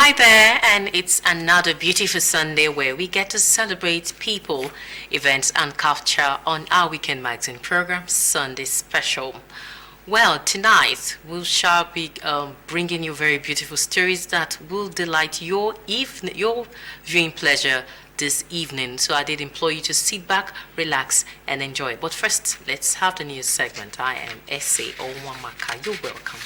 Hi there, and it's another beautiful Sunday where we get to celebrate people, events, and culture on our Weekend Magazine program, Sunday Special. Well, tonight we shall be bringing you very beautiful stories that will delight your viewing pleasure this evening. So I did implore you to sit back, relax, and enjoy. But first, let's have the news segment. I am S.A. Onwamaka. You're welcome.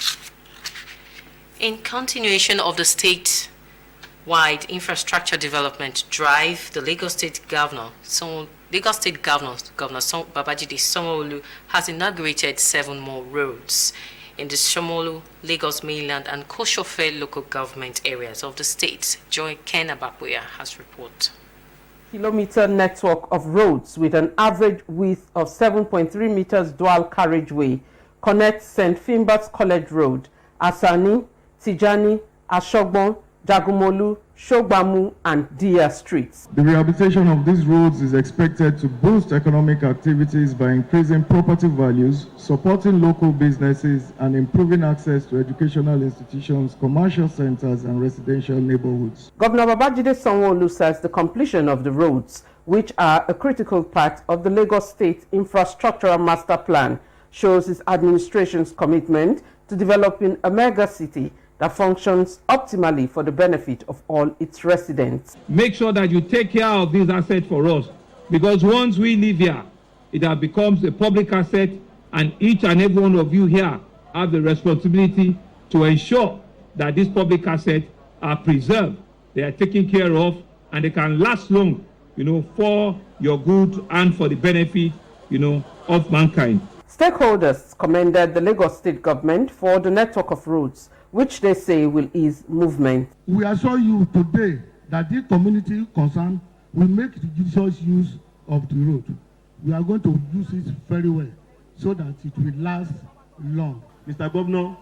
In continuation of the state-wide infrastructure development drive, the Lagos State Governor, Governor Babajide Sanwo-Olu, has inaugurated 7 more roads in the Shomolu, Lagos Mainland, and Koshofe local government areas of the state. Joy Ken Abakuya has report. Kilometer network of roads with an average width of 7.3 meters dual carriageway connects St. Finbar's College Road, Asani, Tijani, Ashogbon, Jagumolu, Shogbamu, and Dia streets. The rehabilitation of these roads is expected to boost economic activities by increasing property values, supporting local businesses, and improving access to educational institutions, commercial centers, and residential neighborhoods. Governor Babajide Sanwo-Olu says the completion of the roads, which are a critical part of the Lagos State Infrastructural Master Plan, shows his administration's commitment to developing a mega city that functions optimally for the benefit of all its residents. Make sure that you take care of these assets for us, because once we live here, it becomes a public asset, and each and every one of you here have the responsibility to ensure that these public assets are preserved, they are taken care of, and they can last long, for your good and for the benefit, of mankind. Stakeholders commended the Lagos State government for the network of roads, which they say will ease movement. We assure you today that this community concern will make judicious use of the road. We are going to use it very well so that it will last long. Mr. Governor,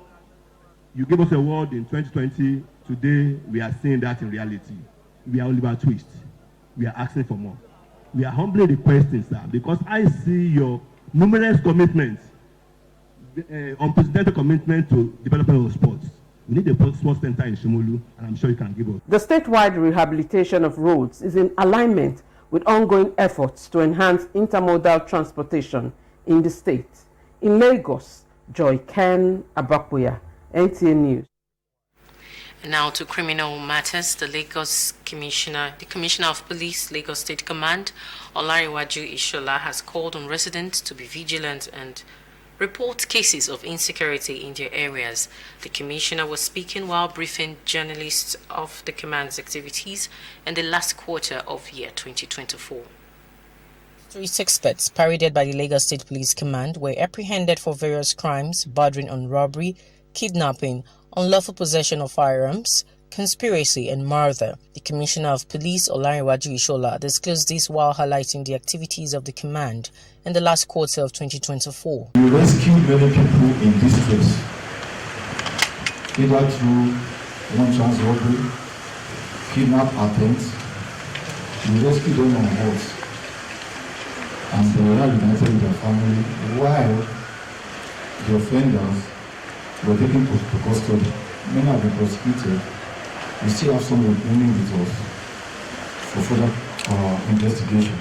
you gave us a word in 2020. Today, we are seeing that in reality. We are Oliver Twist. We are asking for more. We are humbly requesting, sir, because I see your numerous commitments, unprecedented commitment to development of sports. We need a sports center in Shomolu, and I'm sure you can give us. The statewide rehabilitation of roads is in alignment with ongoing efforts to enhance intermodal transportation in the state. In Lagos, Joy Ken Abakuya, NTA News. Now to criminal matters. The Commissioner of Police, Lagos State Command, Olariwaju Ishola, has called on residents to be vigilant and report cases of insecurity in their areas. The Commissioner was speaking while briefing journalists of the command's activities in the last quarter of year 2024. 3 suspects paraded by the Lagos State Police Command were apprehended for various crimes bordering on robbery, kidnapping, unlawful possession of firearms, conspiracy, and murder. The Commissioner of Police, Olariwaju Ishola, disclosed this while highlighting the activities of the command in the last quarter of 2024. We rescued many people in distress, either through one-chance robbery, kidnap attempts. We rescued them on horse, and they were united with their family while the offenders were taken to custody. Many have been prosecuted. We still have some remaining with us for further investigation.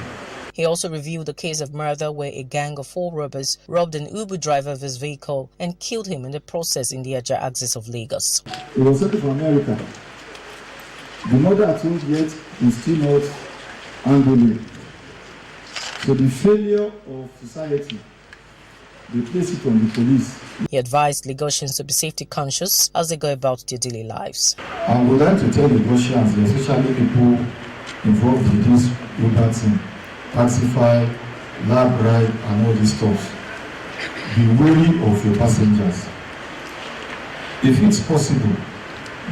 He also reviewed the case of murder where a gang of 4 robbers robbed an Uber driver of his vehicle and killed him in the process in the Ajah axis of Lagos. It was settled for America. The murder attempt yet is still not handled. So the failure of society, they place it on the police. He advised Lagosians to be safety conscious as they go about their daily lives. I would like to tell Lagosians, especially people involved in this Uber team, Taxify, Lab Ride, and all this stuff, be wary of your passengers. If it's possible,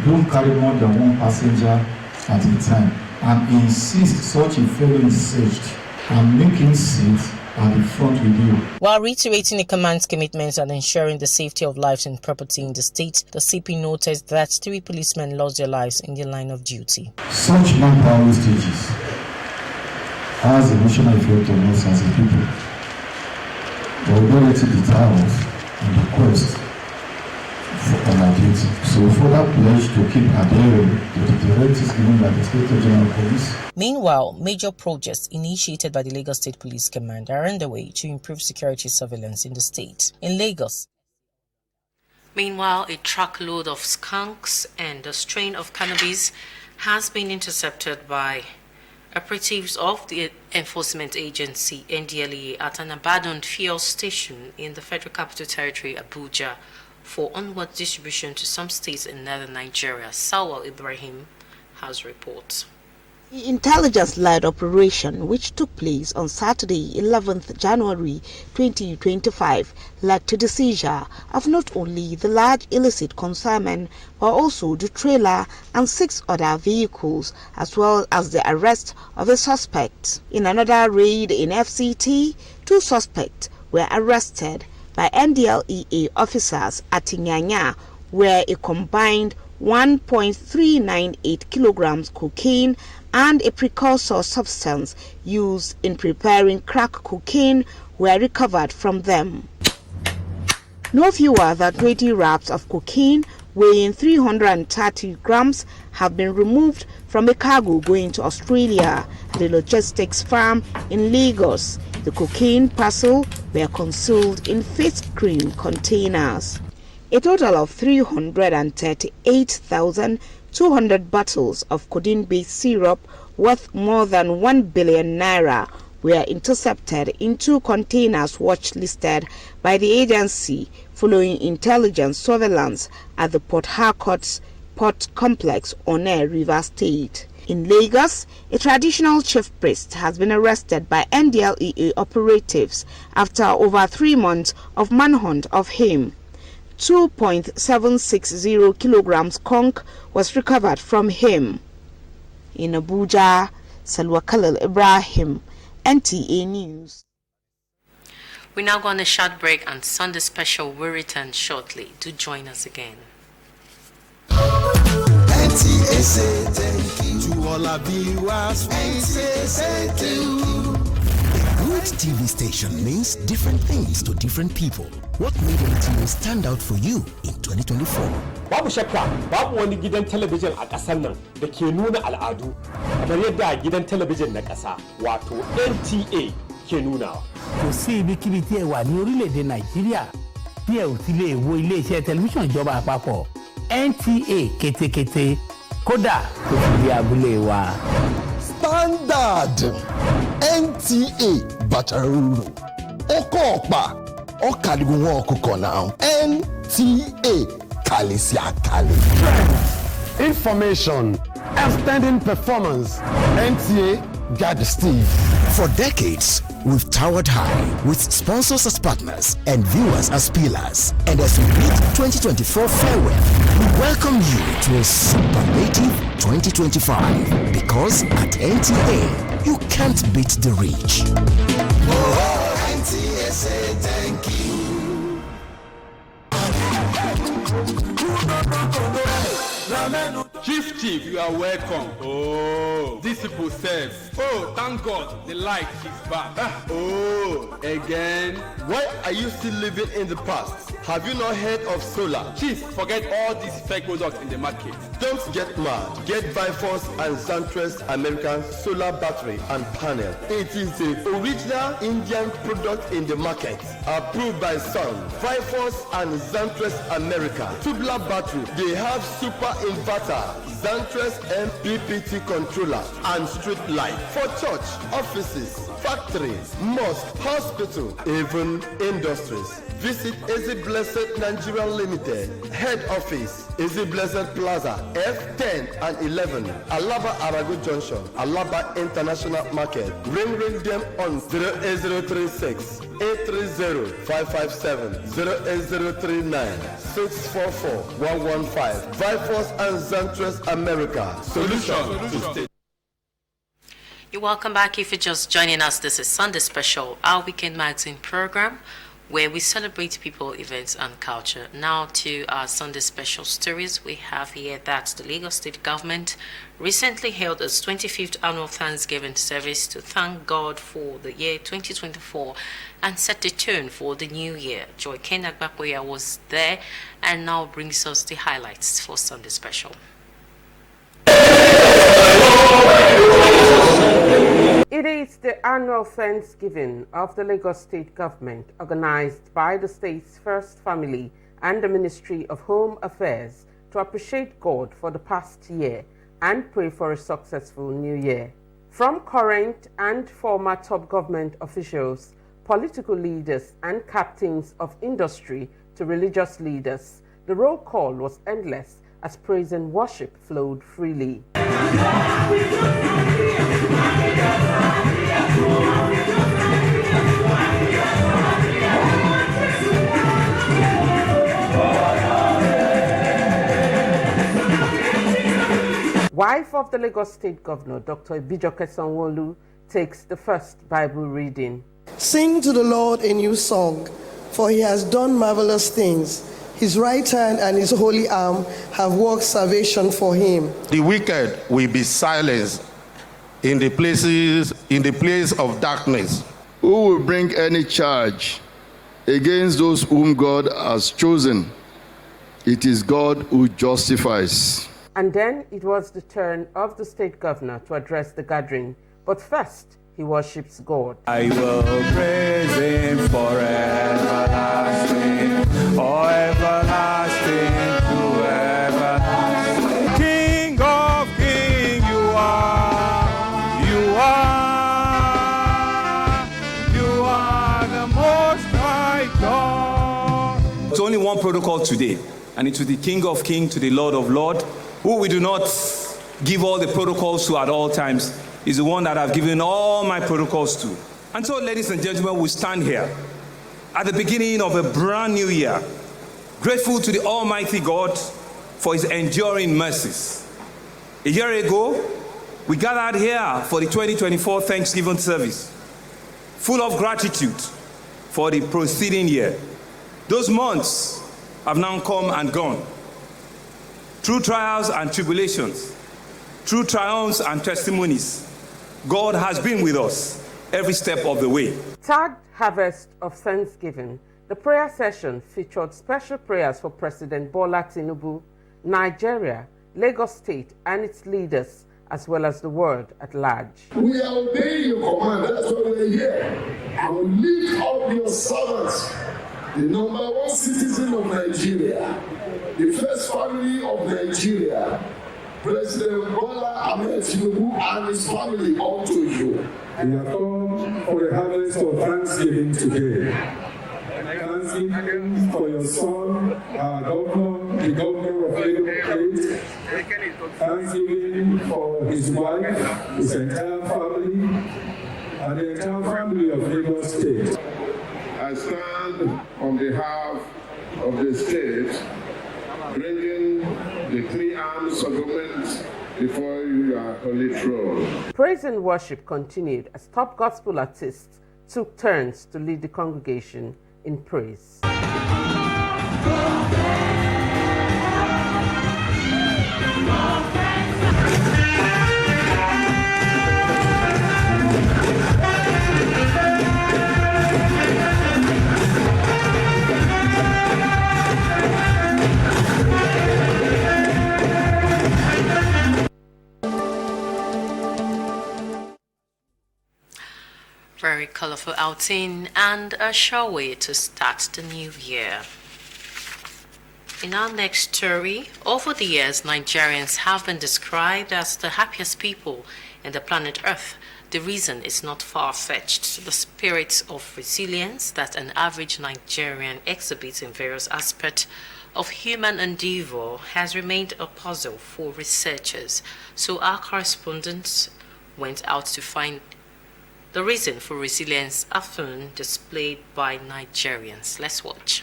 don't carry more than 1 passenger at a time, and insist such a fellow is searched and making seats at the front with you. While reiterating the command's commitment and ensuring the safety of lives and property in the state, the CP noted that 3 policemen lost their lives in their line of duty. Such manpower stages has a emotional effect on us as a people, but we don't let it deter us in the quest for our duty. So we further pledge to keep adhering to the directives given by the Inspector General of Police. Meanwhile, major projects initiated by the Lagos State Police Command are underway to improve security surveillance in the state. In Lagos, meanwhile, a truckload of skunks and a strain of cannabis has been intercepted by operatives of the enforcement agency NDLEA at an abandoned fuel station in the Federal Capital Territory, Abuja, for onward distribution to some states in northern Nigeria. Sawal Ibrahim has reports. The intelligence-led operation, which took place on Saturday, 11th January 2025, led to the seizure of not only the large illicit consignment, but also the trailer and 6 other vehicles, as well as the arrest of a suspect. In another raid in FCT, 2 suspects were arrested by NDLEA officers at Inyanya, where a combined 1.398 kilograms cocaine and a precursor substance used in preparing crack cocaine were recovered from them. No fewer than 20 wraps of cocaine weighing 330 grams have been removed from a cargo going to Australia at a logistics farm in Lagos. The cocaine parcel were concealed in face cream containers. A total of 338,200 bottles of codeine-based syrup worth more than 1 billion naira were intercepted in 2 containers watchlisted by the agency following intelligence surveillance at the Port Harcourt's port complex on Air River State. In Lagos, a traditional chief priest has been arrested by NDLEA operatives after over 3 months of manhunt of him. 2.760 kilograms skunk was recovered from him. In Abuja, Salwa Khalil Ibrahim, NTA News. We're now going on a short break, and Sunday Special will return shortly. Do join us again. NTA say thank you to all our viewers. NTA say thank you. Good TV station means different things to different people. What made NTA stand out for you in 2024? Babu shakka, babu wani gidan talabijin a ƙasar nan da ke nuna al'adu kamar yadda gidan talabijin na ƙasa wato NTA ke nunawa. Kò sí ibikíbi tí ẹ wà ní orílẹ̀-èdè Nàìjíríà tí ẹ ò ti lè wo ilé-iṣẹ́ tẹlifíṣàn ìjọba àpapọ̀ NTA kétékété kódà tó fi di abúlé wa. Standard NTA Bataruru Okopa Okadigunwo Okuko now NTA Kalisiakali. Information, outstanding performance. NTA got the Steve. For decades, we've towered high with sponsors as partners and viewers as pillars. And as we meet 2024 farewell, we welcome you to a superlative 2025. Because at NTA, you can't beat the reach. Oh, NTA say thank you. Chief, you are welcome. Oh, this people says. Oh, thank God, the light is back. Oh, again? Why are you still living in the past? Have you not heard of solar? Chief, forget all these fake products in the market. Don't get mad. Get Viforce and Zantress American solar battery and panel. It is the original Indian product in the market. Approved by Sun. Viforce and Zantress America. Tubular battery. They have super inverter, Zantress MPPT controller, and street light for church, offices, factories, mosque, hospital, even industries. Visit Easy Blessed Nigeria Limited, head office, Easy Blessed Plaza, F10 and 11, Alaba Arago Junction, Alaba International Market. Ring them on 08036 830 557 08039 644 115. Viforce and Zantress America. Solution to state. You're welcome back. If you're just joining us, this is Sunday Special, our weekend magazine program, where we celebrate people, events, and culture. Now to our Sunday Special stories. We have here that the Lagos State government recently held its 25th annual Thanksgiving service to thank God for the year 2024 and set the tone for the new year. Joy Ken Agbakoya was there and now brings us the highlights for Sunday Special. the annual Thanksgiving of the Lagos State Government, organized by the state's First Family and the Ministry of Home Affairs to appreciate God for the past year and pray for a successful new year. From current and former top government officials, political leaders and captains of industry to religious leaders, the roll call was endless as praise and worship flowed freely. Wife of the Lagos State Governor, Dr. Ibijoke Sanwo-Olu, takes the first Bible reading. Sing to the Lord a new song, for he has done marvelous things. His right hand and his holy arm have worked salvation for him. The wicked will be silenced in the place of darkness. Who will bring any charge against those whom God has chosen? It is God who justifies. And then it was the turn of the state governor to address the gathering. But first, he worships God. I will praise him for everlasting, oh everlasting to everlasting. King of kings, you are the most high God. It's only one protocol today, and it's to the King of kings, to the Lord of lords, who we do not give all the protocols to at all times, is the one that I've given all my protocols to. And so, ladies and gentlemen, we stand here at the beginning of a brand new year, grateful to the Almighty God for his enduring mercies. A year ago, we gathered here for the 2024 Thanksgiving service, full of gratitude for the preceding year. Those months have now come and gone. Through trials and tribulations, through triumphs and testimonies, God has been with us every step of the way. Third harvest of Thanksgiving, the prayer session featured special prayers for President Bola Tinubu, Nigeria, Lagos State and its leaders, as well as the world at large. We are obeying your command, that's why we are here. I will lift up your servants, the number one citizen of Nigeria, the first family of Nigeria, President Bola Ahmed Tinubu and his family unto you. We have come for the harvest of Thanksgiving today. Thanksgiving for your son, our governor, the governor of Lagos State. Thanksgiving for his wife, his entire family, and the entire family of Lagos State. I stand on behalf of the state, bringing the three arms of government before your holy throne. Praise and worship continued as top gospel artists took turns to lead the congregation in praise. Very colorful outing and a sure way to start the new year. In our next story, over the years, Nigerians have been described as the happiest people in the planet Earth. The reason is not far-fetched. The spirit of resilience that an average Nigerian exhibits in various aspects of human endeavor has remained a puzzle for researchers. So our correspondents went out to find the reason for resilience often displayed by Nigerians. Let's watch.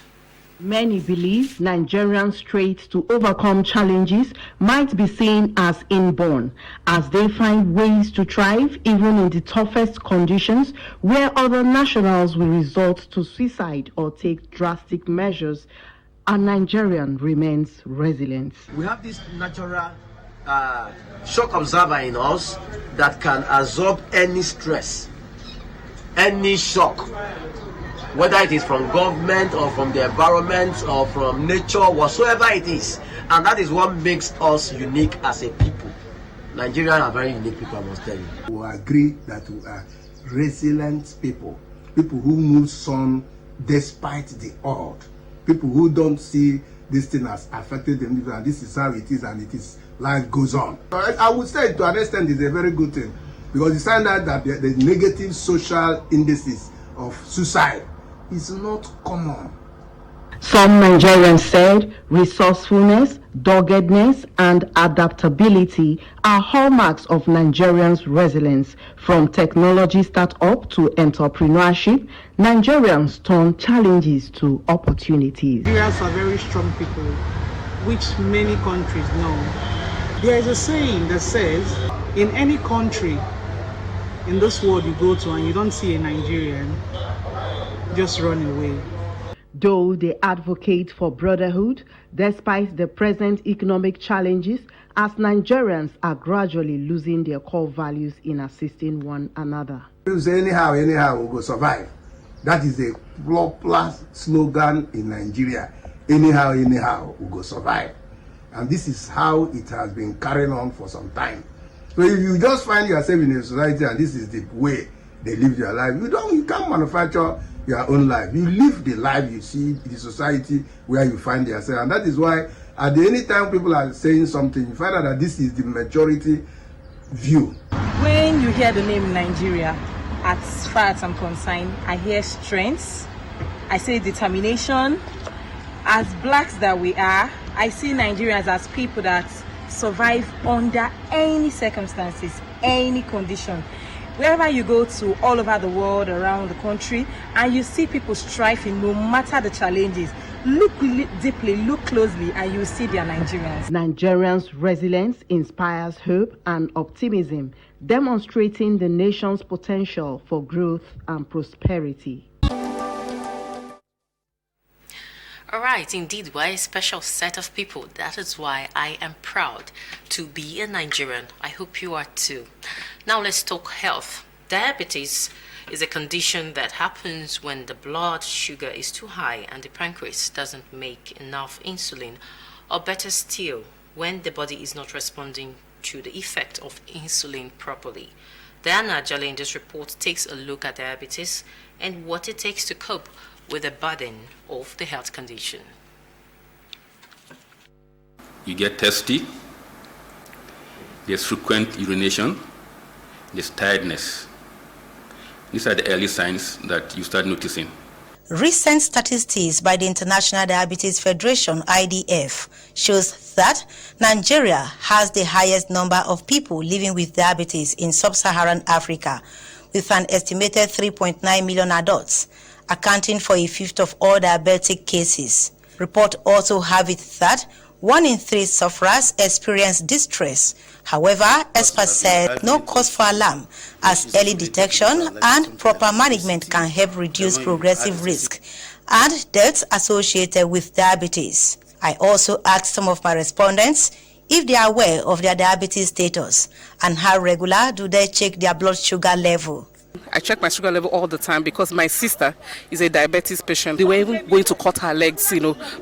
Many believe Nigerians' traits to overcome challenges might be seen as inborn, as they find ways to thrive even in the toughest conditions, where other nationals will resort to suicide or take drastic measures. A Nigerian remains resilient. We have this natural shock absorber in us that can absorb any stress, any shock, whether it is from government or from the environment or from nature, whatsoever it is. And that is what makes us unique as a people. Nigerians are very unique people, I must tell you. We agree that resilient people who move on despite the odd, people who don't see this thing as affected them, and this is how it is, and it is, life goes on. I would say to an extent it's a very good thing, because you find out that the negative social indices of suicide is not common. Some Nigerians said resourcefulness, doggedness, and adaptability are hallmarks of Nigerians' resilience. From technology startup to entrepreneurship, Nigerians turn challenges to opportunities. Nigerians are very strong people, which many countries know. There is a saying that says, in any country in this world you go to and you don't see a Nigerian, just run away. Though they advocate for brotherhood, despite the present economic challenges, as Nigerians are gradually losing their core values in assisting one another. Anyhow, we will survive. That is a popular slogan in Nigeria. Anyhow, we will survive. And this is how it has been carried on for some time. So if you just find yourself in a society and this is the way they live their life, you can't manufacture your own life. You live the life you see in the society where you find yourself. And that is why at any time people are saying something, you find out that this is the majority view. When you hear the name Nigeria, as far as I'm concerned, I hear strength, I say determination. As blacks that we are, I see Nigerians as people that survive under any circumstances, any condition. Wherever you go to, all over the world, around the country, and you see people striving no matter the challenges, look deeply, look closely, and you see they are Nigerians. Nigerians' resilience inspires hope and optimism, demonstrating the nation's potential for growth and prosperity. All right, indeed, we're a special set of people. That is why I am proud to be a Nigerian. I hope you are too. Now let's talk health. Diabetes is a condition that happens when the blood sugar is too high and the pancreas doesn't make enough insulin, or better still, when the body is not responding to the effect of insulin properly. Diana Ajale in this report takes a look at diabetes and what it takes to cope with the burden of the health condition. You get thirsty, there's frequent urination, there's tiredness. These are the early signs that you start noticing. Recent statistics by the International Diabetes Federation, IDF, shows that Nigeria has the highest number of people living with diabetes in sub-Saharan Africa, with an estimated 3.9 million adults, accounting for a fifth of all diabetic cases. Report also have it that 1 in 3 sufferers experience distress. However, experts said no cause for alarm, as early detection and proper management can help reduce progressive risk and deaths associated with diabetes. I also asked some of my respondents if they are aware of their diabetes status and how regular do they check their blood sugar level. I check my sugar level all the time because my sister is a diabetes patient. They were even going to cut her legs,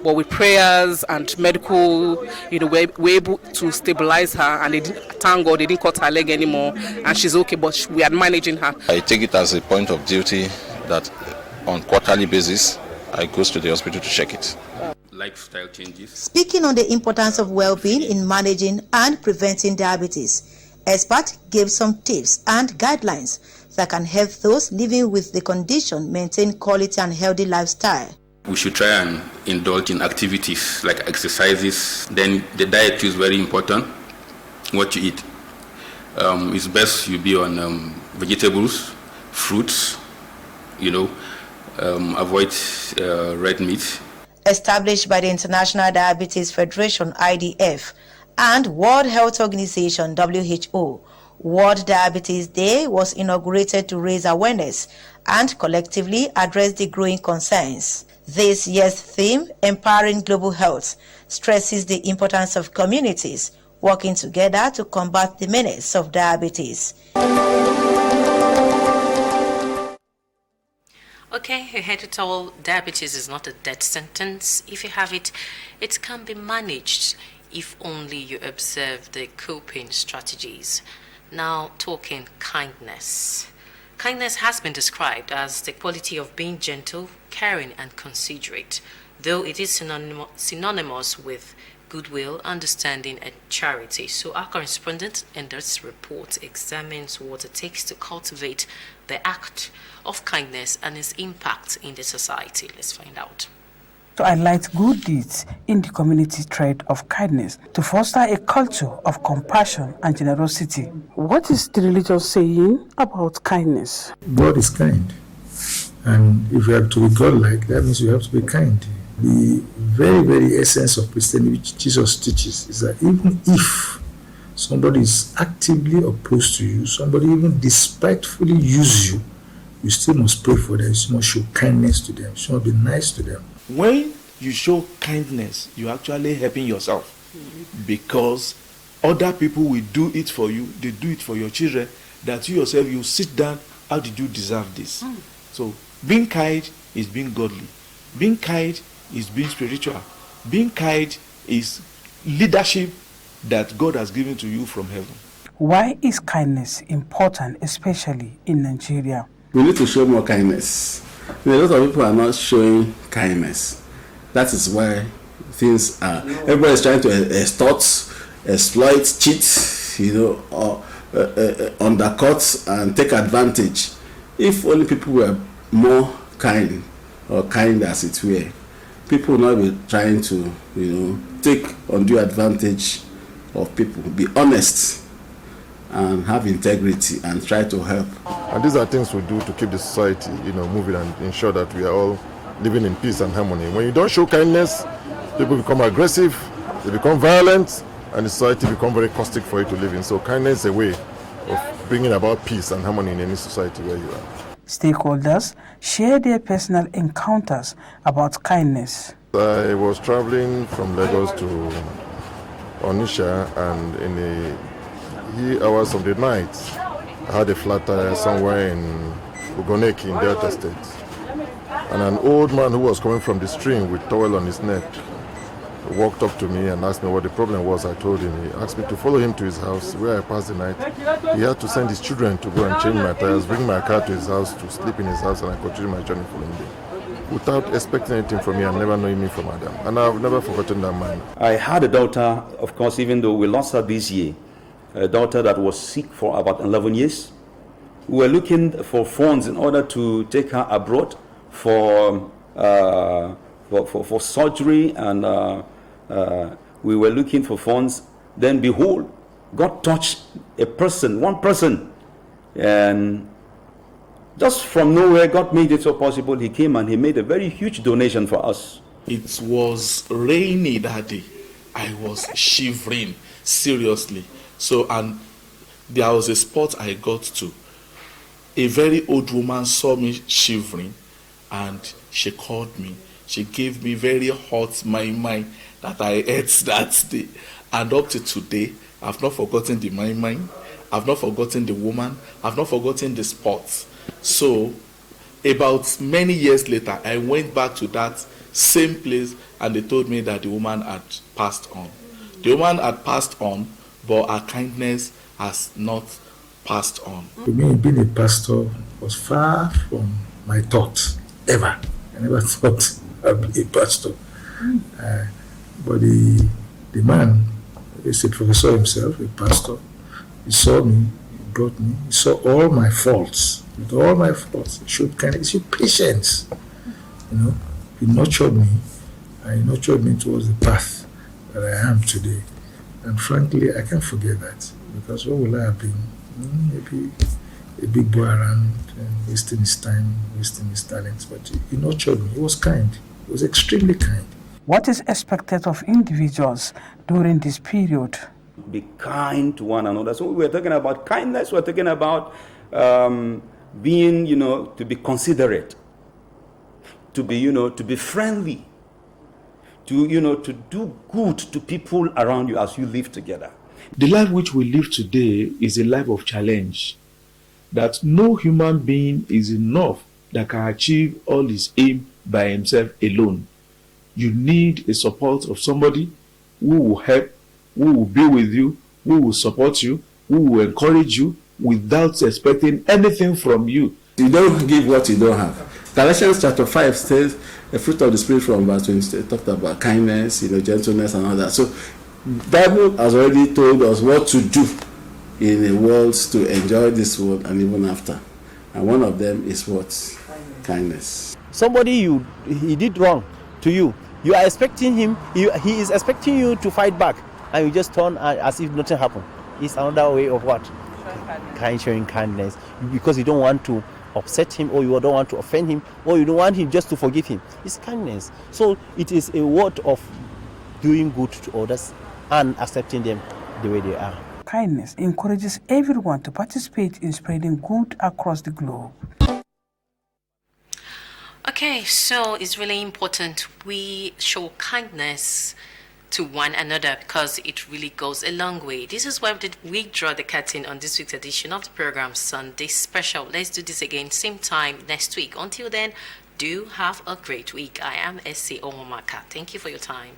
but with prayers and medical, we're able to stabilize her, and thank God they didn't cut her leg anymore, and she's okay, but we are managing her. I take it as a point of duty that on quarterly basis, I go to the hospital to check it. Lifestyle changes. Speaking on the importance of well-being in managing and preventing diabetes, experts gave some tips and guidelines that can help those living with the condition maintain quality and healthy lifestyle. We should try and indulge in activities like exercises. Then the diet too is very important. What you eat. It's best you be on vegetables, fruits, avoid red meat. Established by the International Diabetes Federation, IDF, and World Health Organization, WHO, World Diabetes Day was inaugurated to raise awareness and collectively address the growing concerns. This year's theme, Empowering Global Health, stresses the importance of communities working together to combat the menace of diabetes. Okay, you heard it all. Diabetes is not a death sentence. If you have it, it can be managed if only you observe the coping strategies. Now, talking kindness. Kindness has been described as the quality of being gentle, caring, and considerate, though it is synonymous with goodwill, understanding, and charity. So our correspondent in this report examines what it takes to cultivate the act of kindness and its impact in the society. Let's find out. To highlight good deeds in the community thread of kindness, to foster a culture of compassion and generosity. What is the religious saying about kindness? God is kind. And if you have to be godlike, that means you have to be kind. The very, very essence of Christianity, which Jesus teaches, is that even if somebody is actively opposed to you, somebody even despitefully uses you, you still must pray for them. You still must show kindness to them. You still must be nice to them. When you show kindness, you're actually helping yourself, because other people will do it for you. They do it for your children. That you yourself, you sit down, how did you deserve this? So being kind is being godly. Being kind is being spiritual. Being kind is leadership that God has given to you from heaven. Why is kindness important, especially in Nigeria? We need to show more kindness. A lot of people are not showing kindness. That is why things are. Everybody is trying to extort, exploit, cheat, or undercut and take advantage. If only people were more kind, or kind as it were, people will not be trying to, take undue advantage of people. Be honest and have integrity and try to help. And these are things we do to keep the society, moving and ensure that we are all living in peace and harmony. When you don't show kindness, people become aggressive, they become violent, and the society becomes very caustic for you to live in. So kindness is a way of bringing about peace and harmony in any society where you are. Stakeholders share their personal encounters about kindness. I was traveling from Lagos to Onitsha, and in the hours of the night, I had a flat tire somewhere in Ugoneki in Delta State. And an old man who was coming from the stream with towel on his neck walked up to me and asked me what the problem was. I told him. He asked me to follow him to his house where I passed the night. He had to send his children to go and change my tires, bring my car to his house to sleep in his house, and I continued my journey following day. Without expecting anything from me and never knowing me from Adam. And I've never forgotten that man. I had a daughter, of course, even though we lost her this year, a daughter that was sick for about 11 years. We were looking for funds in order to take her abroad for surgery, and we were looking for funds. Then behold, God touched one person, and just from nowhere, God made it so possible. He came and he made a very huge donation for us. It was rainy that day. I was shivering seriously. So, and there was a spot I got to. A very old woman saw me shivering, and she called me. She gave me very hot mai that I ate that day. And up to today, I've not forgotten the mai. I've not forgotten the woman. I've not forgotten the spot. So, about many years later, I went back to that same place, and they told me that the woman had passed on. The woman had passed on, but her kindness has not passed on. For me, being a pastor was far from my thoughts, ever. I never thought I'd be a pastor. But the man, he's a professor himself, a pastor, he saw me, he brought me, he saw all my faults. With all my faults, he showed kindness, he showed patience. He nurtured me, and he nurtured me towards the path that I am today. And frankly, I can't forget that, because what will I have been? Maybe a big boy around and wasting his time, wasting his talents. But he nurtured me. He was kind. He was extremely kind. What is expected of individuals during this period? Be kind to one another. So we're talking about kindness. We're talking about being, to be considerate, to be friendly, to do good to people around you as you live together. The life which we live today is a life of challenge, that no human being is enough that can achieve all his aim by himself alone. You need a support of somebody who will help, who will be with you, who will support you, who will encourage you, without expecting anything from you. You don't give what you don't have. Galatians chapter 5 says the fruit of the Spirit from verse 20 talked about kindness, gentleness and all that. So Bible has already told us what to do in the world to enjoy this world and even after. And one of them is what? Kindness. Somebody he did wrong to you. You are expecting him, he is expecting you to fight back, and you just turn as if nothing happened. It's another way of what? Showing kindness. Because you don't want to upset him, or you don't want to offend him, or you don't want him just to forgive him. It's kindness. So it is a word of doing good to others and accepting them the way they are. Kindness encourages everyone to participate in spreading good across the globe. Okay, so it's really important we show kindness to one another because it really goes a long way. This is why we draw the curtain on this week's edition of the program Sunday Special. Let's do this again same time next week. Until then, do have a great week. I am S.C. Omomaka. Thank you for your time.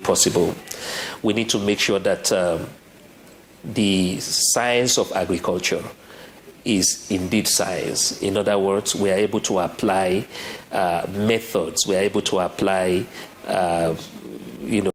Possible. We need to make sure that the science of agriculture is indeed science. In other words, we are able to apply methods, we are able to apply